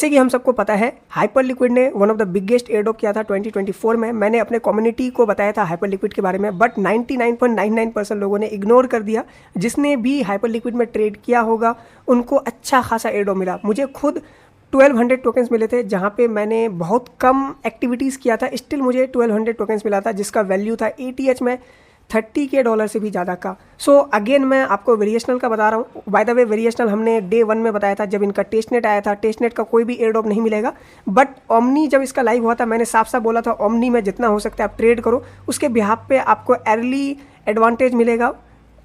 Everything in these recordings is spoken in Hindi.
जैसे कि हम सबको पता है हाइपर लिक्विड ने one of the biggest airdrop किया था 2024 में। मैंने अपने कम्युनिटी को बताया था हाइपर लिक्विड के बारे में, बट 99.99% लोगों ने इग्नोर कर दिया। जिसने भी हाइपर लिक्विड में ट्रेड किया होगा उनको अच्छा खासा एयरड्रॉप मिला। मुझे खुद 1200 टोकन्स मिले थे, जहाँ पे मैंने बहुत कम एक्टिविटीज़ किया था, स्टिल मुझे 1200 टोकन्स मिला था, जिसका वैल्यू था ETH में $30K से भी ज़्यादा का। सो अगेन मैं आपको वेरिएशनल का बता रहा हूँ। बाय द वे वेरिएशनल हमने डे 1 में बताया था जब इनका टेस्टनेट आया था। टेस्टनेट का कोई भी एयरड्रॉप नहीं मिलेगा, बट ओमनी जब इसका लाइव हुआ था मैंने साफ साफ बोला था ओमनी में जितना हो सकता है आप ट्रेड करो, उसके बिहाफ पे आपको अर्ली एडवांटेज मिलेगा।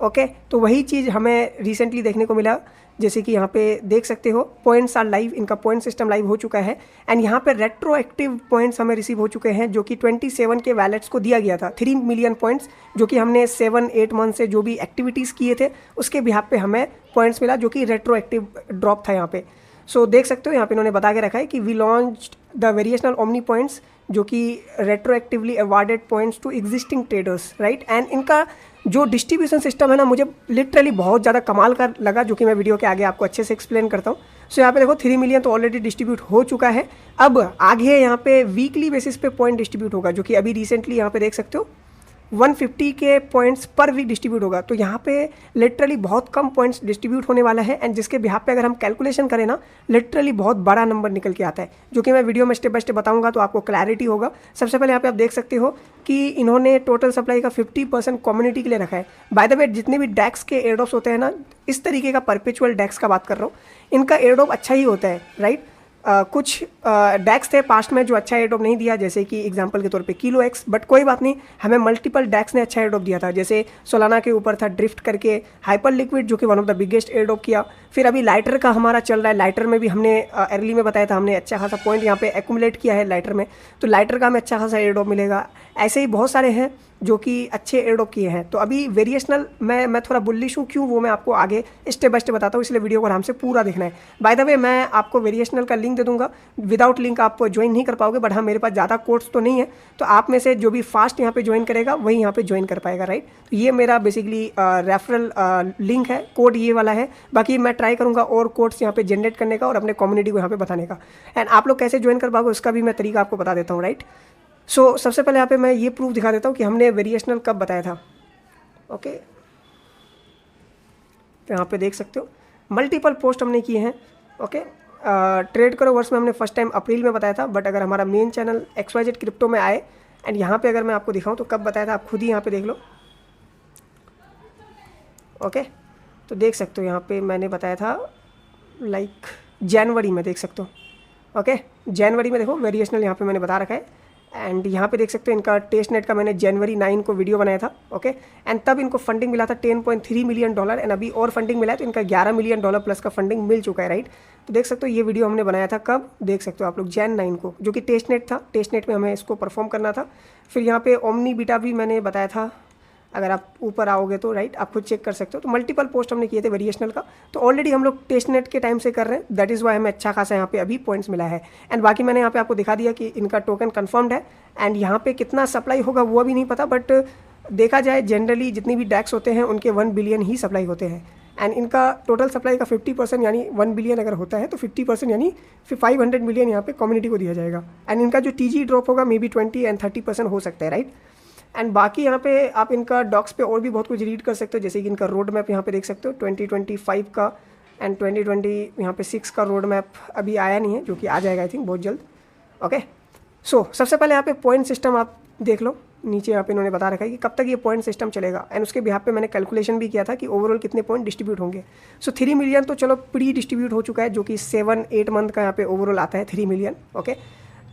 ओके, तो वही चीज़ हमें रिसेंटली देखने को मिला। जैसे कि यहाँ पे देख सकते हो पॉइंट्स आर लाइव, इनका पॉइंट सिस्टम लाइव हो चुका है एंड यहाँ पे रेट्रोएक्टिव पॉइंट्स हमें रिसीव हो चुके हैं, जो कि 27 के वैलेट्स को दिया गया था 3 मिलियन पॉइंट्स, जो कि हमने 7-8 मंथ से जो भी एक्टिविटीज़ किए थे उसके बिहाफ पे हमें पॉइंट्स मिला, जो कि रेट्रोएक्टिव ड्रॉप था यहाँ पे। सो देख सकते हो यहाँ पे इन्होंने बता के रखा है कि we launched the variational omni points, जो कि retroactively awarded points to existing traders, right. And इनका जो डिस्ट्रीब्यूशन सिस्टम है ना, मुझे लिटरली बहुत ज़्यादा कमाल का लगा, जो कि मैं वीडियो के आगे आपको अच्छे से एक्सप्लेन करता हूँ। सो यहाँ पे देखो 3 मिलियन तो ऑलरेडी डिस्ट्रीब्यूट हो चुका है। अब आगे यहाँ पे वीकली बेसिस पे पॉइंट डिस्ट्रीब्यूट होगा, जो कि अभी रिसेंटली यहाँ पे देख सकते हो 150 के पॉइंट्स पर वीक डिस्ट्रीब्यूट होगा। तो यहाँ पे लिटरली बहुत कम पॉइंट्स डिस्ट्रीब्यूट होने वाला है एंड जिसके बिहाफ पे अगर हम कैलकुलेशन करें ना, लिटरली बहुत बड़ा नंबर निकल के आता है, जो कि मैं वीडियो में स्टेप बाय स्टेप बताऊंगा तो आपको क्लैरिटी होगा। सबसे पहले यहाँ पे आप देख सकते हो कि इन्होंने टोटल सप्लाई का 50% कम्युनिटी के लिए रखा है। बाय द वे जितने भी डेक्स के एयरड्रॉप्स होते हैं ना, इस तरीके का परपेचुअल डेक्स का बात कर रहा हूँ, इनका एयरड्रॉप अच्छा ही होता है, राइट। कुछ डैक्स थे पास्ट में जो अच्छा एयरड्रॉप नहीं दिया, जैसे कि एग्जांपल के तौर पे किलो एक्स, बट कोई बात नहीं, हमें मल्टीपल डैक्स ने अच्छा एयरड्रॉप दिया था। जैसे सोलाना के ऊपर था ड्रिफ्ट करके, हाइपर लिक्विड जो कि one of the biggest airdrop किया। फिर अभी लाइटर का हमारा चल रहा है, लाइटर में भी हमने अर्ली में बताया था हमने अच्छा खासा पॉइंट यहाँ पे एक्यूमुलेट किया है लाइटर में, तो लाइटर का हमें अच्छा खासा एयरड्रॉप मिलेगा। ऐसे ही बहुत सारे हैं जो कि अच्छे एयरड्रॉप किए हैं। तो अभी वेरिएशनल मैं थोड़ा बुलिश हूँ, क्यों वो मैं आपको आगे स्टेप बाय स्टेप बताता हूँ, इसलिए वीडियो को आराम से पूरा देखना है। बाय द वे मैं आपको वेरिएशनल का लिंक दे दूंगा, विदाउट लिंक आप ज्वाइन नहीं कर पाओगे, बट हाँ मेरे पास ज़्यादा कोड्स तो नहीं है, तो आप में से जो भी फास्ट यहाँ पे ज्वाइन करेगा वही यहाँ पे ज्वाइन कर पाएगा, राइट। तो ये मेरा बेसिकली रेफरल लिंक है, कोड ये वाला है। बाकी मैं ट्राई करूँगा और कोड्स यहाँ पे जनरेट करने का और अपने कम्युनिटी को यहाँ पे बताने का, एंड आप लोग कैसे ज्वाइन कर पाओगे उसका भी मैं तरीका आपको बता देता हूँ, राइट। सो सबसे पहले यहाँ पे मैं ये प्रूफ दिखा देता हूँ कि हमने वेरिएशनल कब बताया था। ओके, तो यहाँ पे देख सकते हो मल्टीपल पोस्ट हमने किए हैं। ओके, ट्रेड करो वर्स में हमने फर्स्ट टाइम अप्रैल में बताया था, बट अगर हमारा मेन चैनल XYZ क्रिप्टो में आए एंड यहाँ पे अगर मैं आपको दिखाऊँ तो कब बताया था आप खुद ही यहाँ पे देख लो। ओके, तो देख सकते हो यहाँ पे मैंने बताया था लाइक जनवरी में, देख सकते हो। ओके, जनवरी में देखो वेरिएशनल यहाँ पे मैंने बता रखा है एंड यहाँ पे देख सकते हो इनका टेस्ट नेट का मैंने जनवरी 9 को वीडियो बनाया था। ओके, एंड तब इनको फंडिंग मिला था $10.3 मिलियन एंड अभी और फंडिंग मिला है तो इनका $11 मिलियन प्लस का फंडिंग मिल चुका है, राइट। तो देख सकते हो ये वीडियो हमने बनाया था कब, देख सकते हो आप लोग Jan 9 को, जो कि टेस्ट नेट था। टेस्ट नेट में हमें इसको परफॉर्म करना था। फिर यहाँ पे ओमनी बीटा भी मैंने बताया था, अगर आप ऊपर आओगे तो राइट आप खुद चेक कर सकते हो। तो मल्टीपल पोस्ट हमने किए थे वेरिएशनल का, तो ऑलरेडी हम लोग टेस्ट नेट के टाइम से कर रहे हैं, दैट इज़ वाई हमें अच्छा खासा यहाँ पे अभी पॉइंट्स मिला है। एंड बाकी मैंने यहाँ पे आपको दिखा दिया कि इनका टोकन कंफर्म्ड है एंड यहाँ पे कितना सप्लाई होगा वो अभी नहीं पता, बट देखा जाए जनरली जितनी भी डैक्स होते हैं उनके 1 बिलियन ही सप्लाई होते हैं एंड इनका टोटल सप्लाई का 50% यानी 1 बिलियन अगर होता है तो 50% यानी फिर 500 मिलियन यहाँ पे कम्युनिटी को दिया जाएगा। एंड इनका जो TG ड्रॉप होगा मे बी 20 एंड 30% हो सकता है, राइट। एंड बाकी यहाँ पे आप इनका डॉक्स पे और भी बहुत कुछ रीड कर सकते हो, जैसे कि इनका रोड मैप यहाँ पे देख सकते हो 2025 का एंड 2020 यहाँ पे 6 का रोड मैप अभी आया नहीं है, जो कि आ जाएगा आई थिंक बहुत जल्द। ओके, सो सबसे पहले यहाँ पे पॉइंट सिस्टम आप देख लो, नीचे यहाँ पे इन्होंने बता रखा है कि कब तक ये पॉइंट सिस्टम चलेगा एंड उसके बिहाफ पे मैंने कैलकुलेशन भी किया था कि ओवरऑल कितने पॉइंट डिस्ट्रीब्यूट होंगे। सो 3 मिलियन तो चलो प्री डिस्ट्रीब्यूट हो चुका है, जो कि 7-8 मंथ का यहाँ पे ओवरऑल आता है 3 मिलियन। ओके,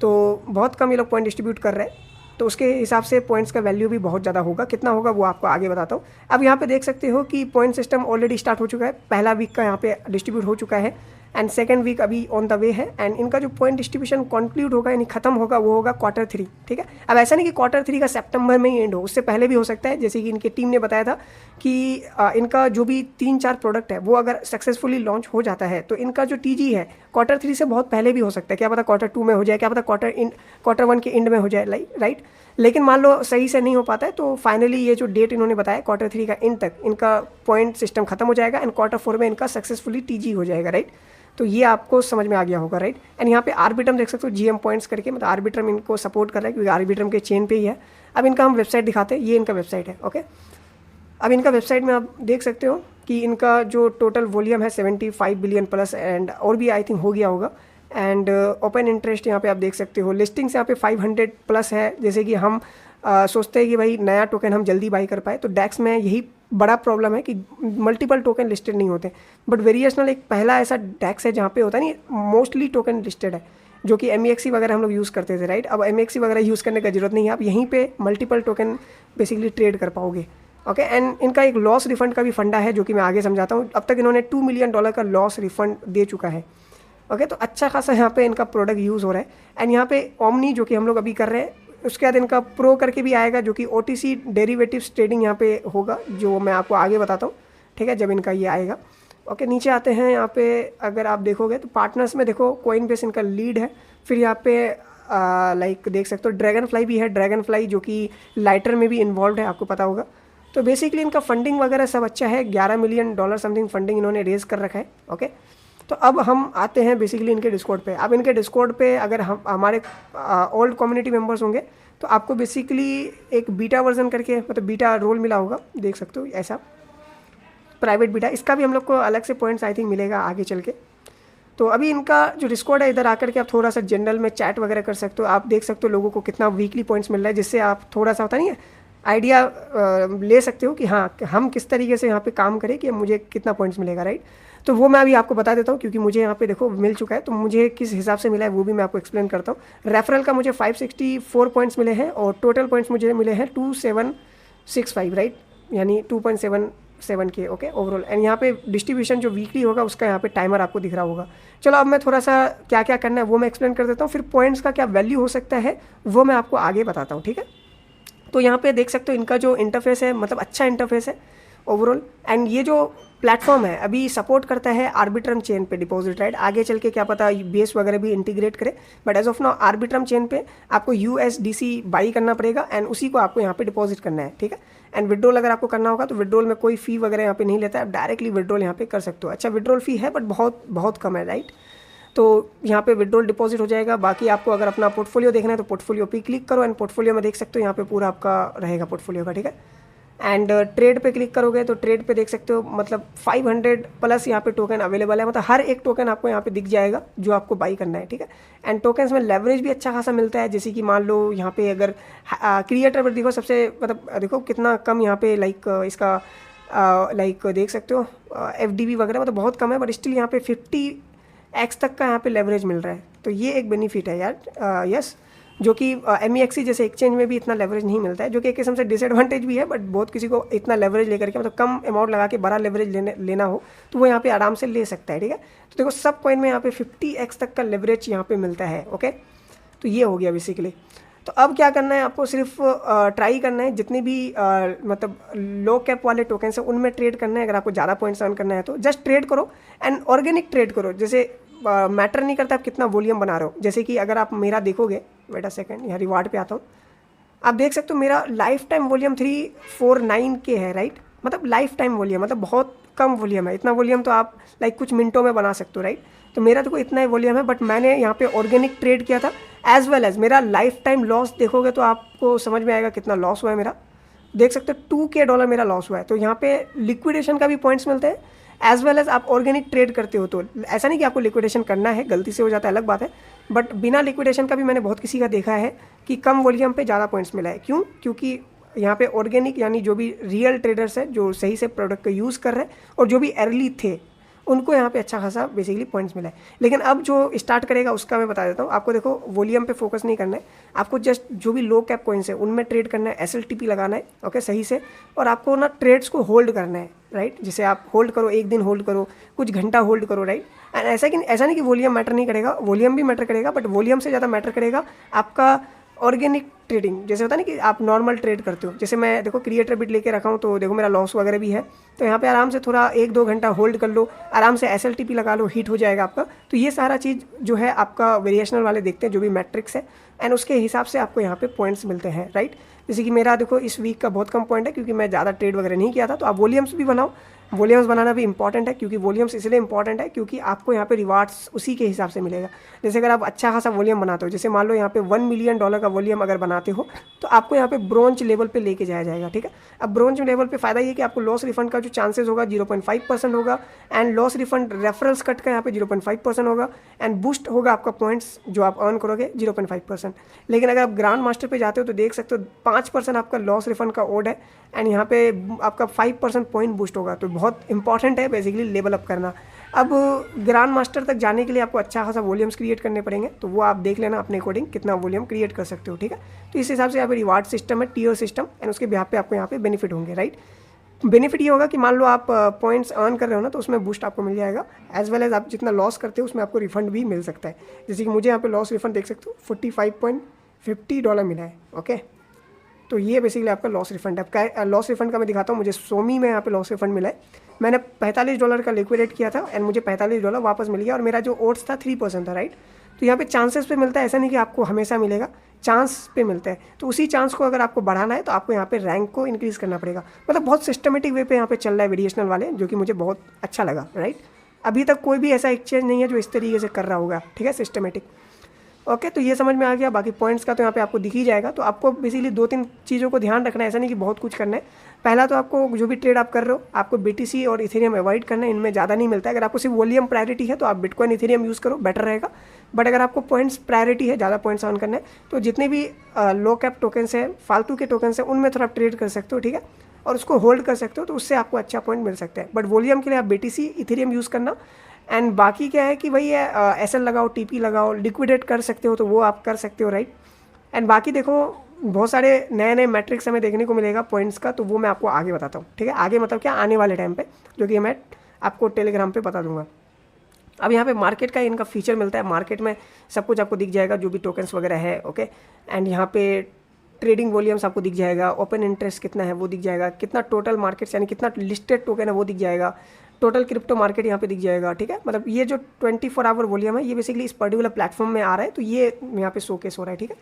तो बहुत कम ये लोग पॉइंट डिस्ट्रीब्यूट कर रहे हैं, तो उसके हिसाब से पॉइंट्स का वैल्यू भी बहुत ज़्यादा होगा। कितना होगा वो आपको आगे बताता हूँ। अब यहाँ पे देख सकते हो कि पॉइंट सिस्टम ऑलरेडी स्टार्ट हो चुका है, पहला वीक का यहाँ पे डिस्ट्रीब्यूट हो चुका है एंड सेकंड वीक अभी ऑन द वे है एंड इनका जो पॉइंट डिस्ट्रीब्यूशन कंक्लूड होगा यानी खत्म होगा वो होगा Q3, ठीक है। अब ऐसा नहीं कि Q3 का सितंबर में ही एंड हो, उससे पहले भी हो सकता है। जैसे कि इनकी टीम ने बताया था कि इनका जो भी 3-4 प्रोडक्ट है वो अगर सक्सेसफुली लॉन्च हो जाता है तो इनका जो TG है Q3 से बहुत पहले भी हो सकता है, क्या पता Q2 में हो जाए, क्या पता Q1 के एंड में हो जाए, राइट। लेकिन मान लो सही से नहीं हो पाता है तो फाइनली ये जो डेट इन्होंने बताया Q3 का एंड तक इनका पॉइंट सिस्टम खत्म हो जाएगा एंड Q4 में इनका सक्सेसफुली TG हो जाएगा, राइट। तो ये आपको समझ में आ गया होगा, राइट। एंड यहाँ पे आर्बिट्रम देख सकते हो GM पॉइंट्स करके, मतलब आर्बिट्रम इनको सपोर्ट कर रहा है क्योंकि आर्बिट्रम के चेन पे ही है। अब इनका हम वेबसाइट दिखाते हैं, ये इनका वेबसाइट है, ओके। अब इनका वेबसाइट में आप देख सकते हो कि इनका जो टोटल वॉल्यूम है 75 बिलियन प्लस, एंड और भी आई थिंक हो गया होगा। एंड ओपन इंटरेस्ट यहाँ पे आप देख सकते हो, लिस्टिंग्स यहाँ पे 500 प्लस है। जैसे कि हम सोचते हैं कि भाई नया टोकन हम जल्दी बाई कर पाए, तो डैक्स में यही बड़ा प्रॉब्लम है कि मल्टीपल टोकन लिस्टेड नहीं होते। बट वेरिएशनल एक पहला ऐसा डैक्स है जहाँ पे होता है नहीं, मोस्टली टोकन लिस्टेड है, जो कि MEXC वगैरह हम लोग यूज़ करते थे, राइट। अब MEXC वगैरह यूज़ करने का जरूरत नहीं है, आप यहीं पे मल्टीपल टोकन बेसिकली ट्रेड कर पाओगे, ओके। एंड इनका एक लॉस रिफंड का भी फंडा है, जो कि मैं आगे समझाता हूँ। अब तक इन्होंने $2 मिलियन का लॉस रिफंड दे चुका है, ओके। तो अच्छा खासा यहाँ पे इनका प्रोडक्ट यूज़ हो रहा है। एंड यहाँ पे ओमनी जो कि हम लोग अभी कर रहे हैं, उसके बाद इनका प्रो करके भी आएगा, जो कि OTC डेरिवेटिव्स ट्रेडिंग यहाँ पे होगा, जो मैं आपको आगे बताता हूँ, ठीक है, जब इनका ये आएगा, ओके। नीचे आते हैं, यहाँ पे अगर आप देखोगे तो पार्टनर्स में देखो कोइनबेस इनका लीड है। फिर यहाँ पे लाइक देख सकते हो ड्रैगन फ्लाई भी है, ड्रैगन फ्लाई जो कि लाइटर में भी इन्वॉल्व है, आपको पता होगा। तो बेसिकली इनका फंडिंग वगैरह सब अच्छा है, $11 मिलियन समथिंग फंडिंग इन्होंने रेज कर रखा है, ओके। तो अब हम आते हैं बेसिकली इनके डिस्कॉर्ड पे। अब इनके डिस्कॉर्ड पे अगर हम हमारे ओल्ड कम्युनिटी मेंबर्स होंगे तो आपको बेसिकली एक बीटा वर्जन करके, मतलब बीटा रोल मिला होगा, देख सकते हो ऐसा प्राइवेट बीटा। इसका भी हम लोग को अलग से पॉइंट्स आई थिंक मिलेगा आगे चल के। तो अभी इनका जो डिस्कॉर्ड है, इधर आकर के आप थोड़ा सा जनरल में चैट वगैरह कर सकते हो। आप देख सकते हो लोगों को कितना वीकली पॉइंट्स मिल रहा है, जिससे आप थोड़ा सा होता नहीं है आइडिया ले सकते हो कि हाँ हम किस तरीके से यहाँ पे काम करें कि मुझे कितना पॉइंट्स मिलेगा, राइट। तो वो मैं अभी आपको बता देता हूँ, क्योंकि मुझे यहाँ पे देखो मिल चुका है, तो मुझे किस हिसाब से मिला है वो भी मैं आपको एक्सप्लेन करता हूँ। रेफरल का मुझे 564 पॉइंट्स मिले हैं और टोटल पॉइंट्स मुझे मिले हैं 2765, राइट, यानी 2.77 के, ओके, ओवरऑल। एंड यहाँ पे डिस्ट्रीब्यूशन जो वीकली होगा उसका यहाँ पे टाइमर आपको दिख रहा होगा। चलो अब मैं थोड़ा सा क्या क्या करना है वो मैं एक्सप्लेन कर देता हूँ, फिर पॉइंट्स का क्या वैल्यू हो सकता है वो मैं आपको आगे बताता हूँ, ठीक है। तो यहाँ पे देख सकते हो इनका जो इंटरफेस है, मतलब अच्छा इंटरफेस है ओवरऑल। एंड ये जो प्लेटफॉर्म है अभी सपोर्ट करता है आर्बिट्रम चेन पे डिपॉजिट, राइट। आगे चल के क्या पता बेस वगैरह भी इंटीग्रेट करे, but as of now Arbitrum chain पे आपको USDC बाई करना पड़ेगा एंड उसी को आपको यहाँ पे डिपॉजिट करना है, ठीक है। एंड विड्रॉल अगर आपको करना होगा तो विड्रॉल में कोई फ़ी वगैरह यहाँ पे नहीं लेता है, आप डायरेक्टली विड्रॉल यहाँ पे कर सकते हो। अच्छा विड्रॉल फ़ी है बट बहुत बहुत कम है, राइट। तो यहाँ पे विड्रॉल डिपॉजिट हो जाएगा। बाकी आपको अगर अपना पोर्टफोलियो देखना है तो पोर्टफोलियो पे क्लिक करो एंड पोर्टफोलियो में देख सकते हो यहाँ पे पूरा आपका रहेगा पोर्टफोलियो का, ठीक है। एंड ट्रेड पे क्लिक करोगे तो ट्रेड पे देख सकते हो मतलब 500 प्लस यहाँ पे टोकन अवेलेबल है, मतलब हर एक टोकन आपको यहाँ पे दिख जाएगा जो आपको बाई करना है, ठीक है। एंड टोकन्स में लेवरेज भी अच्छा खासा मिलता है, जैसे कि मान लो यहाँ पे अगर क्रिएटर पर देखो सबसे मतलब देखो कितना कम यहाँ पे लाइक इसका लाइक देख सकते हो FDV वगैरह मतलब बहुत कम है, बट स्टिल यहाँ पे 50x तक का यहाँ पे लेवरेज मिल रहा है। तो ये एक बेनिफिट है यार, यस, जो कि MEXC जैसे एक्सचेंज में भी इतना लेवरेज नहीं मिलता है, जो कि एक किस्म से डिसएडवांटेज भी है। बट बहुत किसी को इतना लेवरेज लेकर के मतलब कम अमाउंट लगा के बड़ा लेवरेज लेना हो तो वो यहाँ पे आराम से ले सकता है, ठीक है। तो देखो सब कॉइन में यहाँ पे 50x तक का लेवरेज यहाँ पे मिलता है, ओके। तो ये हो गया बेसिकली। तो अब क्या करना है आपको, सिर्फ ट्राई करना है जितने भी मतलब लो कैप वाले टोकन्स हैं उनमें ट्रेड करना है। अगर आपको ज़्यादा पॉइंट्स अर्न करना है तो जस्ट ट्रेड करो एंड ऑर्गेनिक ट्रेड करो, जैसे मैटर नहीं करता आप कितना वॉल्यूम बना रहे हो। जैसे कि अगर आप मेरा देखोगे, वेट अ सेकंड, यहाँ रिवार्ड पे आता हूँ, आप देख सकते हो मेरा लाइफ टाइम वॉल्यूम 349 के है, राइट। मतलब लाइफ टाइम वॉल्यूम मतलब बहुत कम वॉल्यूम है, इतना वॉल्यूम तो आप लाइक कुछ मिनटों में बना सकते हो, राइट। तो मेरा तो इतना ही वॉल्यूम है, बट मैंने यहाँ पे ऑर्गेनिक ट्रेड किया था एज वेल एज मेरा लाइफ टाइम लॉस देखोगे तो आपको समझ में आएगा कितना लॉस हुआ है मेरा। देख सकते हो $2K मेरा लॉस हुआ है। तो यहाँ पे लिक्विडेशन का भी पॉइंट्स मिलते हैं एज वेल एज आप ऑर्गेनिक ट्रेड करते हो, तो ऐसा नहीं कि आपको लिक्विडेशन करना है, गलती से हो जाता है अलग बात है, बट बिना लिक्विडेशन का भी मैंने बहुत किसी का देखा है कि कम वॉल्यूम पे ज़्यादा पॉइंट्स मिला है। क्यों? क्योंकि यहाँ पे ऑर्गेनिक यानी जो भी रियल ट्रेडर्स है जो सही से प्रोडक्ट का यूज़ कर रहे हैं और जो भी अर्ली थे उनको यहाँ पे अच्छा खासा बेसिकली पॉइंट्स मिला है। लेकिन अब जो स्टार्ट करेगा उसका मैं बता देता हूँ आपको। देखो वॉल्यूम पे फोकस नहीं करना है आपको, जस्ट जो भी लो कैप कॉइन्स है उनमें ट्रेड करना है, SLTP लगाना है, ओके, सही से। और आपको ना ट्रेड्स को होल्ड करना है, राइट। जैसे आप होल्ड करो, एक दिन होल्ड करो, कुछ घंटा होल्ड करो, राइट। एंड ऐसा नहीं कि वॉल्यूम मैटर नहीं करेगा, वॉल्यूम भी मैटर करेगा, बट वॉल्यूम से ज़्यादा मैटर करेगा आपका ऑर्गेनिक ट्रेडिंग। जैसे होता है ना कि आप नॉर्मल ट्रेड करते हो, जैसे मैं देखो क्रिएटर बिट लेके रखा हूँ तो देखो मेरा लॉस वगैरह भी है, तो यहाँ पे आराम से थोड़ा 1-2 घंटा होल्ड कर लो, आराम से SLTP लगा लो, हिट हो जाएगा आपका। तो ये सारा चीज़ जो है आपका वेरिएशनल वाले देखते हैं जो भी मैट्रिक्स है, एंड उसके हिसाब से आपको यहाँ पे पॉइंट्स मिलते हैं, राइट। जैसे कि मेरा देखो इस वीक का बहुत कम पॉइंट है क्योंकि मैं ज़्यादा ट्रेड वगैरह नहीं किया था। तो आप वॉल्यूम्स भी बनाओ, वॉल्यूम्स बनाना भी इंपॉर्टेंट है, क्योंकि वॉल्यूम्स इसलिए इंपॉर्टेंट है क्योंकि आपको यहाँ पे रिवार्ड्स उसी के हिसाब से मिलेगा। जैसे अगर आप अच्छा खासा वॉल्यूम बनाते हो, जैसे मान लो यहाँ पे $1 मिलियन का वॉल्यूम अगर बनाते हो तो आपको यहाँ पे ब्रोंज लेवल पे लेके जाया जाएगा, ठीक है। अब ब्रोंज लेवल पे फ़ायदा ये कि आपको लॉस रिफंड का जो चांसेस होगा 0.5% होगा, and loss refund referrals cut का यहाँ पे 0.5% होगा, एंड बूस्ट होगा आपका पॉइंट्स जो आप अर्न करोगे 0.5%। लेकिन अगर आप ग्रांड मास्टर पे जाते हो तो देख सकते हो 5% आपका लॉस रिफंड का ओड है, एंड यहाँ पे आपका 5% पॉइंट बूस्ट होगा। तो बहुत इंपॉर्टेंट है बेसिकली लेवल अप करना। अब ग्रांड मास्टर तक जाने के लिए आपको अच्छा खासा वॉल्यूम्स क्रिएट करने पड़ेंगे, तो वो आप देख लेना अपने अकॉर्डिंग कितना वॉल्यूम क्रिएट कर सकते हो, ठीक है। तो इस हिसाब से यहाँ पे रिवार्ड सिस्टम है, टीयर सिस्टम, एंड उसके बिहाफ पे आपको यहाँ पे बेनिफिट होंगे, राइट। बेनिफिट ये होगा कि मान लो आप पॉइंट्स अर्न कर रहे हो ना, तो उसमें बूस्ट आपको मिल जाएगा, एज वेल एज आप जितना लॉस करते हो उसमें आपको रिफंड भी मिल सकता है। जैसे कि मुझे यहाँ पे लॉस रिफंड देख सकते हो $45.50 मिला है, ओके। तो ये बेसिकली आपका लॉस रिफंड है। आपका लॉस रिफंड का मैं दिखाता हूँ, मुझे सोमी में यहाँ पे लॉस रिफंड मिला है। मैंने $45 का लिक्विडेट किया था एंड मुझे $45 वापस मिल गया, और मेरा जो ओट्स था 3% था, राइट। तो यहाँ पे चांसेस पे मिलता है, ऐसा नहीं कि आपको हमेशा मिलेगा, चांस पे मिलता है। तो उसी चांस को अगर आपको बढ़ाना है तो आपको यहाँ पे रैंक को इंक्रीज़ करना पड़ेगा। मतलब बहुत सिस्टमेटिक वे पे यहाँ पे चल रहा है वेरिएशनल वाले, जो कि मुझे बहुत अच्छा लगा, राइट। अभी तक कोई भी ऐसा एक्सचेंज नहीं है जो इस तरीके से कर रहा होगा, ठीक है, सिस्टमेटिक। ओके, तो ये समझ में आ गया। बाकी पॉइंट्स का तो यहाँ पे आपको दिख ही जाएगा। तो आपको बेसिकली 2-3 चीज़ों को ध्यान रखना है, ऐसा नहीं कि बहुत कुछ करना है। पहला तो आपको जो भी ट्रेड आप कर रहे हो, आपको BTC और इथेरियम अवॉइड करना है, इनमें ज़्यादा नहीं मिलता है। अगर आपको सिर्फ वॉल्यूम प्रायोरिटी है तो आप बिटकॉइन इथेरियम यूज़ करो, बेटर रहेगा। बट अगर आपको पॉइंट्स प्रायोरिटी है, ज़्यादा पॉइंट्स अर्न करना है, तो जितने भी लो कैप टोकन्स हैं, फालतू के टोकन्स हैं, उनमें थोड़ा ट्रेड कर सकते हो, ठीक है, और उसको होल्ड कर सकते हो, तो उससे आपको अच्छा पॉइंट मिल सकता है। बट वॉल्यूम के लिए आप BTC इथेरियम यूज़ करना। एंड बाकी क्या है कि वही है, SL लगाओ, TP लगाओ, लिक्विडेट कर सकते हो तो वो आप कर सकते हो, राइट। एंड बाकी देखो बहुत सारे नए नए मैट्रिक्स हमें देखने को मिलेगा पॉइंट्स का, तो वो मैं आपको आगे बताता हूँ, ठीक है। आगे मतलब क्या, आने वाले टाइम पे, जो कि मैं आपको टेलीग्राम पे बता दूंगा। अब यहाँ पे मार्केट का इनका फीचर मिलता है, मार्केट में सब कुछ आपको दिख जाएगा, जो भी टोकन्स वगैरह है, ओके। एंड यहाँ पे ट्रेडिंग वॉल्यूम्स आपको दिख जाएगा, ओपन इंटरेस्ट कितना है वो दिख जाएगा, कितना टोटल मार्केट यानी कितना लिस्टेड टोकन है वो दिख जाएगा, टोटल क्रिप्टो मार्केट यहाँ पे दिख जाएगा, ठीक है। मतलब ये जो 24 आवर वॉल्यूम है ये बेसिकली इस पर्टिकुलर प्लेटफॉर्म में आ रहा है, तो ये यहाँ पे शोकेस हो रहा है, ठीक है।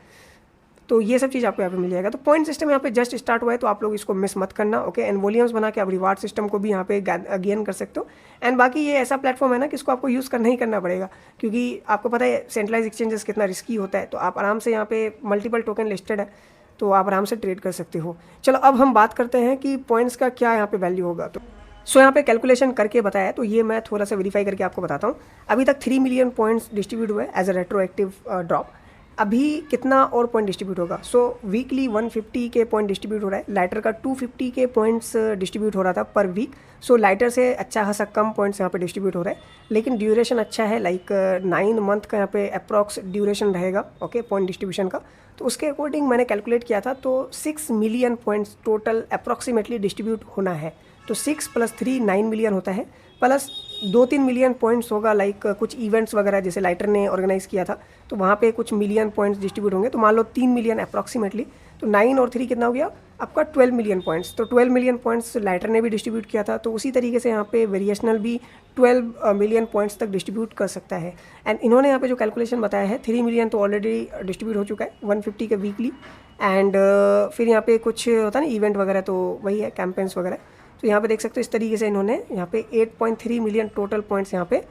तो ये सब चीज़ आपको यहाँ पे मिल जाएगा। तो पॉइंट सिस्टम यहाँ पे जस्ट स्टार्ट हुआ है, तो आप लोग इसको मिस मत करना, ओके। एंड वॉल्यूम्स बना के आप रिवार्ड सिस्टम को भी यहाँ पे गेन कर सकते हो। एंड बाकी ये ऐसा प्लेटफॉर्म है ना कि इसको आपको यूज़ करना ही करना पड़ेगा, क्योंकि आपको पता है सेंट्रलाइज एक्सचेंजेस कितना रिस्की होता है। तो आप आराम से यहाँ पे मल्टीपल टोकन लिस्टेड है, तो आप आराम से ट्रेड कर सकते हो। चलो अब हम बात करते हैं कि पॉइंट्स का क्या यहाँ पे वैल्यू होगा। तो यहाँ पे कैलकुलेशन करके बताया, तो ये मैं थोड़ा सा वेरीफाई करके आपको बताता हूँ। अभी तक 3 मिलियन पॉइंट्स डिस्ट्रीब्यूट हुए एज अ रेट्रोएक्टिव ड्रॉप। अभी कितना और पॉइंट डिस्ट्रीब्यूट होगा? वीकली 150 के पॉइंट डिस्ट्रीब्यूट हो रहा है। लाइटर का 250 के पॉइंट्स डिस्ट्रीब्यूट हो रहा था पर वीक। लाइटर से अच्छा खासा कम पॉइंट्स यहाँ पे डिस्ट्रीब्यूट हो रहा है, लेकिन ड्यूरेशन अच्छा है, लाइक 9 मंथ का यहाँ पे अप्रॉक्स ड्यूरेशन रहेगा, ओके, पॉइंट डिस्ट्रीब्यूशन का। तो उसके अकॉर्डिंग मैंने कैलकुलेट किया था, तो 6 million points total approximately distribute होना है। तो 6 + 3 9 मिलियन होता है, प्लस 2-3 मिलियन पॉइंट्स होगा, लाइक कुछ इवेंट्स वगैरह जैसे लाइटर ने ऑर्गेनाइज़ किया था, तो वहाँ पे कुछ मिलियन पॉइंट्स डिस्ट्रीब्यूट होंगे। तो मान लो 3 मिलियन अप्रॉक्सीमेटली, तो 9 और 3 कितना हो गया आपका 12 मिलियन पॉइंट्स। तो 12 मिलियन पॉइंट्स लाइटर ने भी डिस्ट्रीब्यूट किया था, तो उसी तरीके से यहाँ पे वेरिएशनल भी 12 मिलियन पॉइंट्स तक डिस्ट्रीब्यूट कर सकता है। एंड इन्होंने यहाँ पे जो कैलकुलेशन बताया है, 3 मिलियन तो ऑलरेडी डिस्ट्रीब्यूट हो चुका है 150 के वीकली। एंड फिर यहाँ पे कुछ होता है ना इवेंट वगैरह, तो वही है कैंपेन्स वगैरह। तो यहाँ पे देख सकते हो इस तरीके से इन्होंने यहाँ पे 8.3 मिलियन टोटल पॉइंट्स यहाँ पे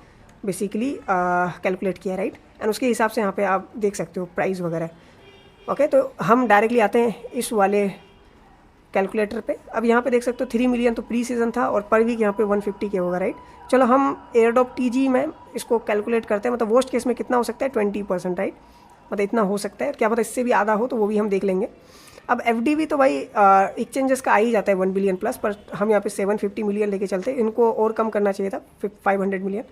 बेसिकली कैलकुलेट किया, राइट। एंड उसके हिसाब से यहाँ पे आप देख सकते हो प्राइस वगैरह, ओके। तो हम डायरेक्टली आते हैं इस वाले कैलकुलेटर पे। अब यहाँ पे देख सकते हो 3 मिलियन तो प्री सीजन था, और पर वीक यहाँ पे 150 के होगा, राइट। चलो हम एयरड्रॉप TG में इसको कैलकुलेट करते हैं, मतलब वर्स्ट केस में कितना हो सकता है 20%, राइट। मतलब इतना हो सकता है, क्या पता इससे भी आधा हो, तो वो भी हम देख लेंगे। अब FDV तो भाई एक्सचेंजेस का आ ही जाता है 1 बिलियन प्लस, पर हम यहाँ पे 750 मिलियन लेके चलते हैं। इनको और कम करना चाहिए था, 500 मिलियन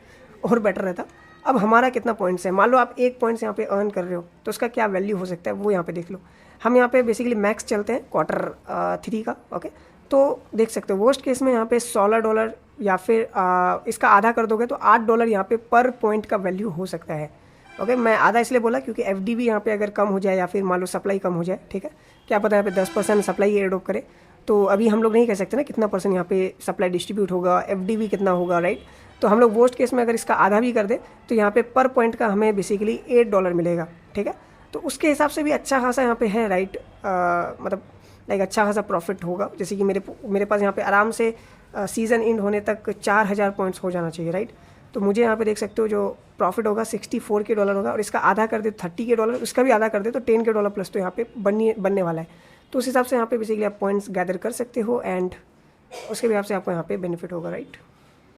और बेटर रहता। अब हमारा कितना पॉइंट्स है, मान लो आप 1 पॉइंट यहाँ पे अर्न कर रहे हो, तो उसका क्या वैल्यू हो सकता है वो यहाँ पे देख लो। हम यहाँ पे बेसिकली मैक्स चलते हैं Q3 का, ओके। तो देख सकते हो वर्स्ट केस में यहाँ पे $16 या फिर इसका आधा कर दोगे तो $8 यहाँ पे पर पॉइंट का वैल्यू हो सकता है, ओके। मैं आधा इसलिए बोला क्योंकि FDV यहाँ पे अगर कम हो जाए या फिर मान लो सप्लाई कम हो जाए, ठीक है, क्या पता यहाँ पे 10% सप्लाई एयरड्रॉप करे, तो अभी हम लोग नहीं कह सकते ना कितना परसेंट यहाँ पे सप्लाई डिस्ट्रीब्यूट होगा, FDV कितना होगा, राइट। तो हम लोग वर्स्ट केस में अगर इसका आधा भी कर दे तो यहाँ पे पर पॉइंट का हमें बेसिकली $8 मिलेगा, ठीक है। तो उसके हिसाब से भी अच्छा खासा यहाँ पे है, राइट। मतलब लाइक अच्छा खासा प्रॉफिट होगा। जैसे कि मेरे पास यहाँ पे आराम से सीज़न एंड होने तक 4000 पॉइंट्स हो जाना चाहिए, राइट। तो मुझे यहाँ पे देख सकते हो जो प्रॉफिट होगा $64 होगा, और इसका आधा कर दे $30, उसका भी आधा कर दे तो $10 प्लस तो यहाँ पे बनने वाला है। तो उस हिसाब से यहाँ पे बेसिकली आप पॉइंट्स गैदर कर सकते हो एंड उसके हिसाब से आपको यहाँ पे बेनिफिट होगा, राइट।